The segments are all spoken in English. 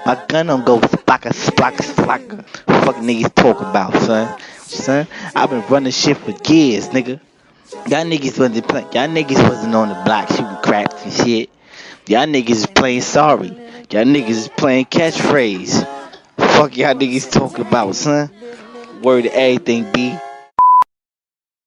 My gun don't go splocka, splocka, splocka. Fuck niggas talk about, son. I've been running shit for years, nigga. Y'all niggas wasn't play. Y'all niggas wasn't on the block shooting craps and shit. Y'all niggas is playing sorry. Y'all niggas is playing catchphrase. Fuck y'all niggas talking about, son. Word to everything, B.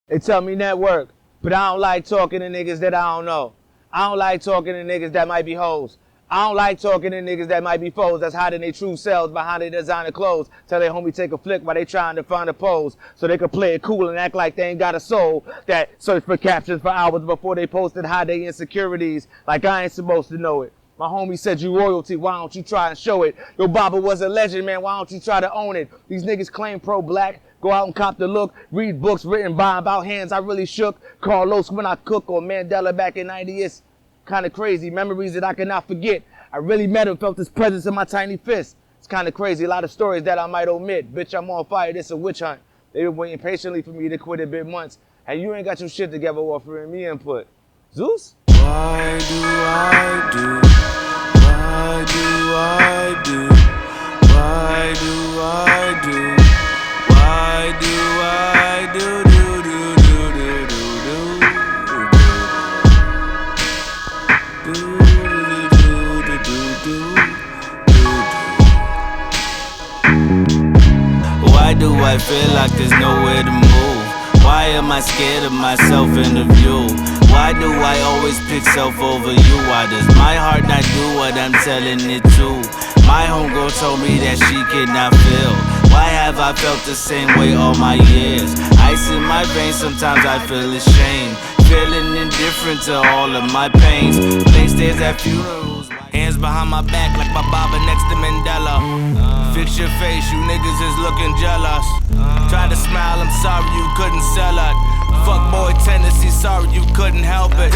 They tell me network, but I don't like talking to niggas that I don't know. I don't like talking to niggas that might be hoes. I don't like talking to niggas that might be foes that's hiding their true selves behind their designer clothes. Tell their homie take a flick while they trying to find a pose so they can play it cool and act like they ain't got a soul that search for captions for hours before they post and hide their insecurities like I ain't supposed to know it. My homie said you royalty, why don't you try and show it? Yo, Baba was a legend, man, why don't you try to own it? These niggas claim pro-black, go out and cop the look, read books written by about hands I really shook, Carlos when I cook, or Mandela back in 90. It's kind of crazy, memories that I cannot forget. I really met him, felt his presence in my tiny fist. It's kind of crazy, a lot of stories that I might omit. Bitch, I'm on fire, this a witch hunt. They been waiting patiently for me to quit a bit months. And you ain't got your shit together offering me input. Zeus? Why do I do? Why do I do? Why do I do? Why do I do? Why do I feel like there's nowhere to move? Why am I scared of myself in the view? Why do I always pick self over you? Why does my heart not do what I'm telling it to? My homegirl told me that she cannot feel. Why have I felt the same way all my years? Ice in my veins, sometimes I feel ashamed. Feeling indifferent to all of my pains. Playing stares at funerals. Hands behind my back like my Baba next to Mandela. Fix your face, you niggas is looking jealous. Try to smile, I'm sorry you couldn't sell it. Fuck boy tendency, sorry you couldn't help it.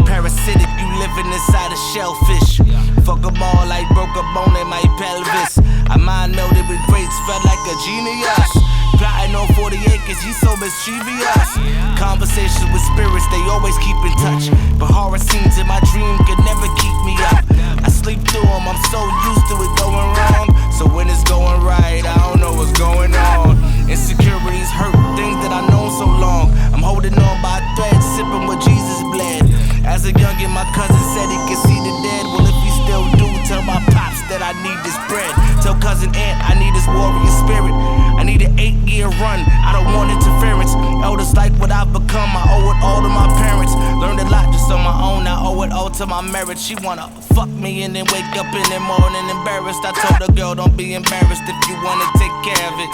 Parasitic, you living inside a shellfish. Fuck them all like broke a bone in my pelvis. I mind melted with grapes, felt like a genius. Plotting on 40 acres, he's so mischievous. Conversations with spirits, they always keep in touch. But horror scenes in my dream could never keep me up. I sleep through them, I'm so used to it going wrong. So when it's going right, I don't know what's going on. Insecurities hurt, things that I known so long. I'm holding on by a thread, sipping what Jesus bled. As a youngin', my cousin said he could see the dead. Well, if he still do, tell my pops that I need this bread. Tell cousin Aunt I need his warrior spirit. I need an 8-year run, I don't want interference. Elders like what I've become, I owe it all to my parents. Learned a lot just on my own, I owe it all to my merit. She wanna fuck me and then wake up in the morning embarrassed. I told the girl don't be embarrassed if you wanna take care of it.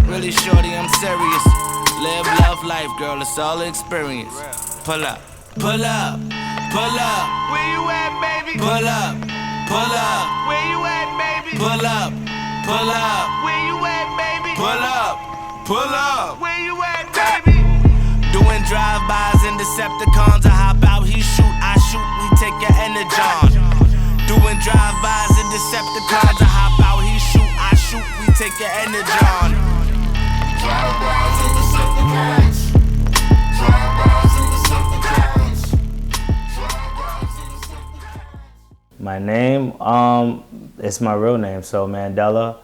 Really shorty, I'm serious. Live, love, life, girl, it's all experience. Pull up, pull up, pull up. Where you at, baby? Pull up, pull up. Where you at, baby? Pull up, pull up. Where you at, baby? Pull up, pull up. Where you at, baby? Doing drive-bys and Decepticons. I hop out, he shoot, I shoot, we take your energon. Doing drive-bys and Decepticons. I hop out, he shoot, I shoot, we take your energon. Drive-bys and Decepticons. Drive-bys and Decepticons. Drive-bys and Decepticons. My name, it's my real name. So Mandela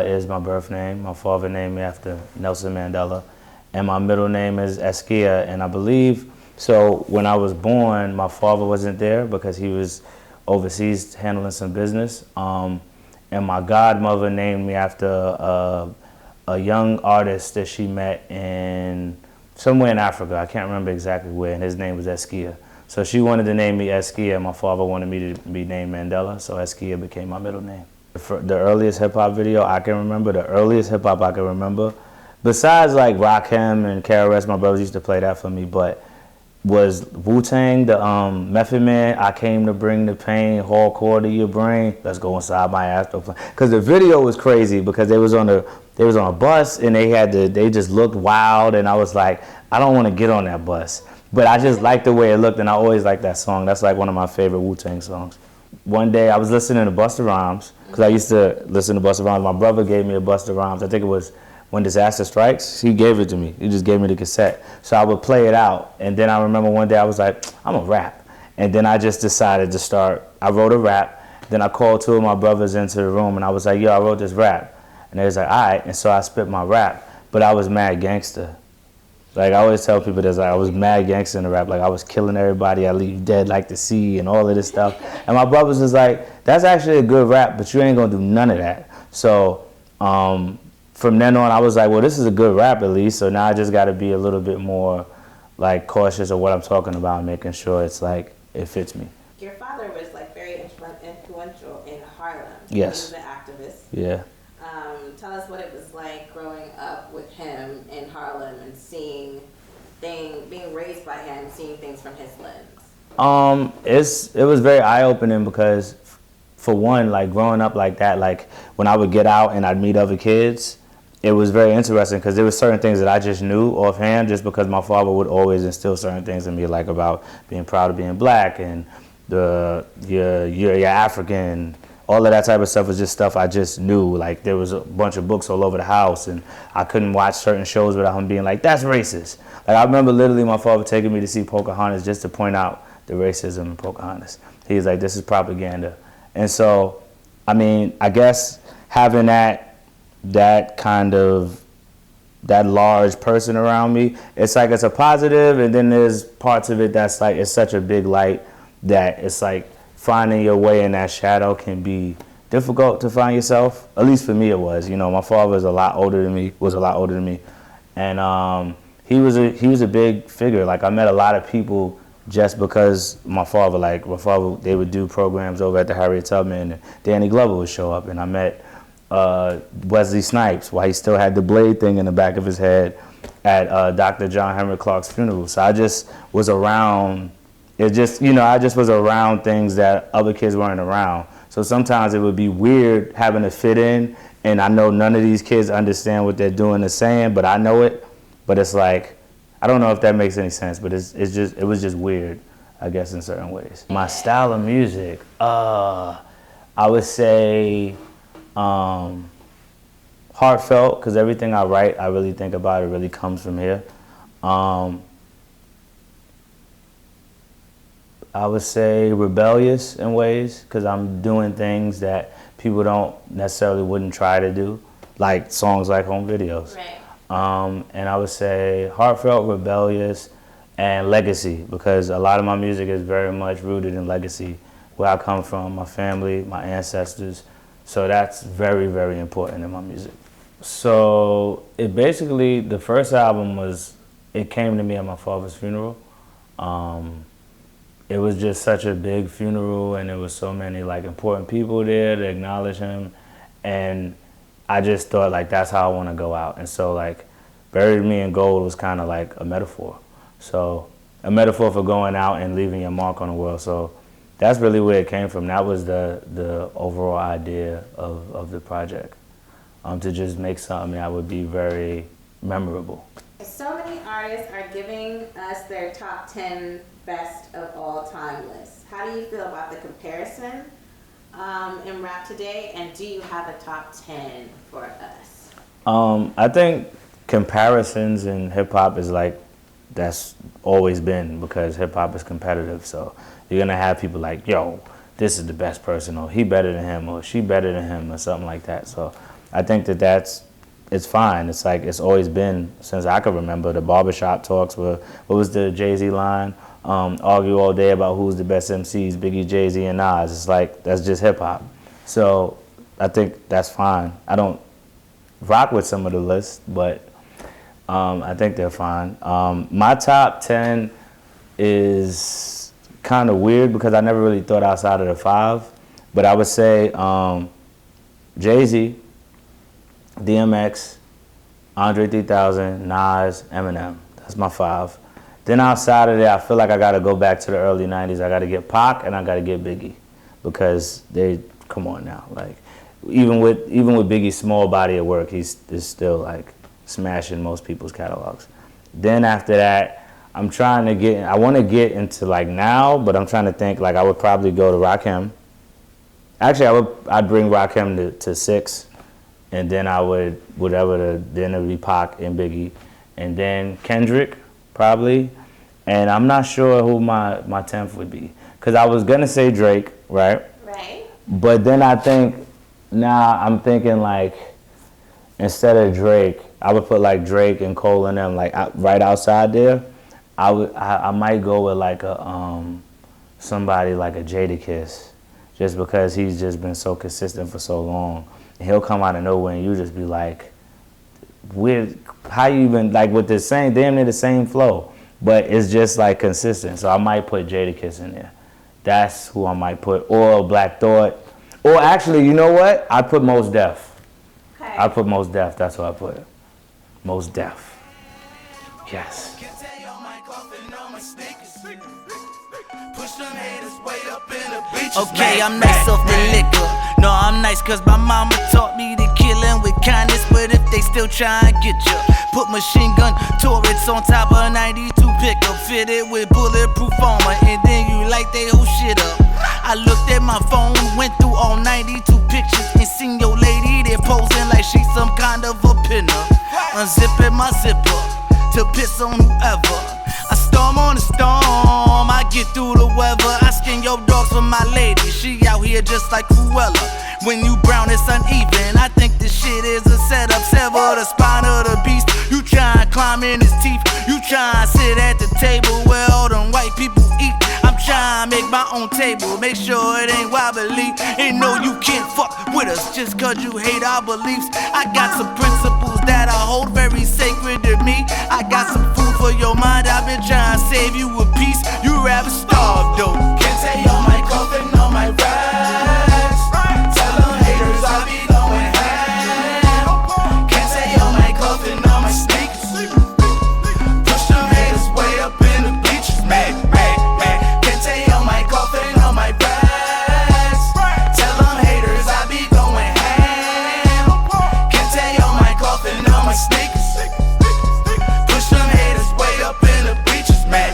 is my birth name. My father named me after Nelson Mandela. And my middle name is Eskia. And I believe, so when I was born, my father wasn't there because he was overseas handling some business. And my godmother named me after a young artist that she met in somewhere in Africa. I can't remember exactly where, and his name was Eskia. So she wanted to name me Eskia, and my father wanted me to be named Mandela, so Eskia became my middle name. The earliest hip-hop video I can remember, besides like Rakim and KRS, my brothers used to play that for me, but was Wu-Tang, the Method Man, I came to bring the pain, hardcore to your brain, let's go inside my astral plane. Because the video was crazy because they was on a bus and they just looked wild, and I was like, I don't want to get on that bus. But I just liked the way it looked, and I always liked that song. That's like one of my favorite Wu-Tang songs. One day I was listening to Busta Rhymes, because I used to listen to Busta Rhymes. My brother gave me a Busta Rhymes. I think it was When Disaster Strikes. He gave it to me. He just gave me the cassette. So I would play it out. And then I remember one day I was like, I'm gonna rap. And then I just decided to start. I wrote a rap. Then I called 2 of my brothers into the room and I was like, yo, I wrote this rap. And they was like, all right. And so I spit my rap, but I was mad gangster. Like I always tell people this, like I was mad gangster in the rap. Like I was killing everybody, I leave dead like the sea and all of this stuff. And my brothers was like, that's actually a good rap, but you ain't gonna do none of that. So from then on, I was like, well, this is a good rap at least. So now I just gotta be a little bit more like cautious of what I'm talking about and making sure it's like, it fits me. Your father was like very influential in Harlem. Yes. He was an activist. Yeah. Tell us what it was like growing up with him in Harlem and being raised by him, seeing things from his lens. It was very eye-opening because, for one, like growing up like that, like when I would get out and I'd meet other kids, it was very interesting because there were certain things that I just knew offhand just because my father would always instill certain things in me, like about being proud of being black and you're African. All of that type of stuff was just stuff I just knew. Like there was a bunch of books all over the house and I couldn't watch certain shows without him being like, that's racist. Like I remember literally my father taking me to see Pocahontas just to point out the racism in Pocahontas. He was like, this is propaganda. And so, I mean, I guess having that large person around me, it's like it's a positive, and then there's parts of it that's like, it's such a big light that it's like finding your way in that shadow can be difficult to find yourself. At least for me it was. You know, my father was a lot older than me, and he was a big figure. Like I met a lot of people just because my father, they would do programs over at the Harriet Tubman and Danny Glover would show up, and I met Wesley Snipes while he still had the blade thing in the back of his head at Dr. John Henrik Clark's funeral. So I just was around. I just was around things that other kids weren't around. So sometimes it would be weird having to fit in, and I know none of these kids understand what they're doing or saying, but I know it. But it's like, I don't know if that makes any sense, but it was just weird, I guess, in certain ways. My style of music, I would say heartfelt, because everything I write, I really think about, it really comes from here. I would say rebellious in ways, because I'm doing things that people don't necessarily wouldn't try to do, like songs like home videos. Right. And I would say heartfelt, rebellious, and legacy, because a lot of my music is very much rooted in legacy, where I come from, my family, my ancestors. So that's very, very important in my music. So it basically, the first album it came to me at my father's funeral. It was just such a big funeral, and there was so many like important people there to acknowledge him, and I just thought like that's how I want to go out. And so like Buried Me in Gold was kind of like a metaphor. So a metaphor for going out and leaving your mark on the world. So that's really where it came from. That was the overall idea of the project, to just make something that would be very memorable. So many artists are giving us their top 10 best of all time lists. How do you feel about the comparison in rap today, and do you have a top 10 for us? I think comparisons in hip hop is like, that's always been, because hip hop is competitive. So you're gonna have people like, yo, this is the best person, or he better than him, or she better than him, or something like that. So I think it's fine. It's like, it's always been, since I can remember, the barbershop talks were, what was the Jay-Z line? Argue all day about who's the best MCs, Biggie, Jay-Z, and Nas. It's like, that's just hip hop. So I think that's fine. I don't rock with some of the lists, but I think they're fine. My top 10 is kind of weird because I never really thought outside of the 5, but I would say Jay-Z, DMX, Andre 3000, Nas, Eminem. That's my 5. Then outside of that, I feel like I gotta go back to the early 90s. I gotta get Pac and I gotta get Biggie, because come on now. Like, even with Biggie's small body of work, is still like smashing most people's catalogs. Then after that, I want to get into like now, but I'm trying to think, like I would probably go to Rakim. Actually, I'd bring Rakim to 6, and then then it would be Pac and Biggie, and then Kendrick probably, and I'm not sure who my 10th would be, because I was gonna say Drake, right? Right. But then I think, now I'm thinking like, instead of Drake, I would put like Drake and Cole and them like right outside there. I might go with like a somebody like a Jadakiss, just because he's just been so consistent for so long. And he'll come out of nowhere and you just be like, how you even, like with the same, damn near the same flow, but it's just like consistent. So I might put Jadakiss in there. That's who I might put, or Black Thought. Or actually, you know what? I put Mos Def. Okay. I put Mos Def. That's what I put. Mos Def. Yes. Okay, I'm nice off the liquor. No, I'm nice cause my mama taught me to kill 'em with kindness. But if they still try and get ya, put machine gun turrets on top of a 92 pickup, fitted with bulletproof armor, and then you light they whole shit up. I looked at my phone, went through all 92 pictures, and seen your lady there posing like she's some kind of a pinner. Unzipping my zipper to piss on whoever. I storm on the storm, I get through the weather. I skin your dogs for my lady, she out here just like Cruella. When you brown, it's uneven. I think this shit is a setup. Sever the spine of the beast. You try and climb in his teeth. You try and sit at the table where all them white people eat. I'm trying to make my own table, make sure it ain't wobbly. And no, you can't fuck with us just cause you hate our beliefs. I got some principles that I hold very sacred to me. I got some food for your mind. I've been trying to save you a piece. You rather starve though. Can't say on my coffin, on my rags. Tell them haters I be going ham. Can't say on my coffin, on my sneakers. Push them haters way up in the bleachers. Mad. Can't say on my coffin, on my rags. Tell them haters I be going ham. Can't say on my coffin, on my sneakers. Push them haters way up in the bleachers. Mad.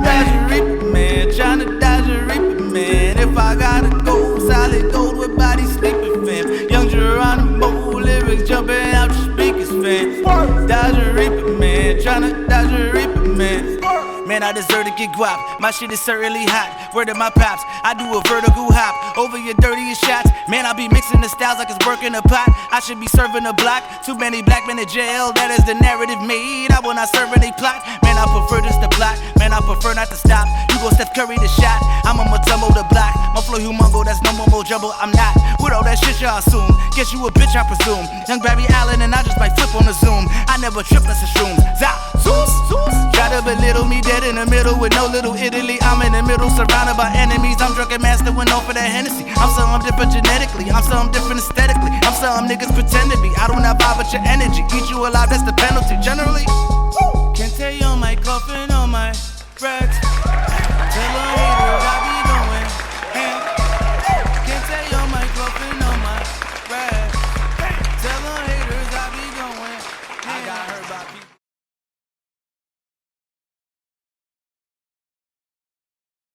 Dodge a reaper, man, tryna dodge a reaper, man. If I gotta go, solid gold with body sleeping, fam. Young Geronimo, lyrics jumping out your speakers, fam. Dodge a reaper, man, tryna dodge a reaper, man. Man, I deserve to get guap. My shit is certainly hot. Word of my pops, I do a vertical hop over your dirtiest shots. Man, I be mixing the styles like it's working a pot. I should be serving a block. Too many black men in jail, that is the narrative made. I will not serve any plot. Man, I prefer just to plot. Man, I prefer not to stop. You go Steph Curry the shot. I'm a Matumbo the block. My flow humongo, that's no mumbo jumbo. I'm not with all that shit y'all assume. Guess you a bitch, I presume. Young Barry Allen and I just might flip on the Zoom. I never trip, that's a shrooms. Zeus. Try to belittle me, dead in the middle with no little Italy. I'm in the middle, surrounded by enemies. I'm drunk and master went off for that Hennessy. I'm something different genetically. I'm something different aesthetically. I'm something niggas pretend to be. I do not vibe with your energy. Eat you alive, that's the penalty. Generally, can't tell you on my coffin, on my rags. Tell them haters I be going ham. Can't tell you on my coffin, on my rags. Tell them haters I be going ham. I got hurt by people.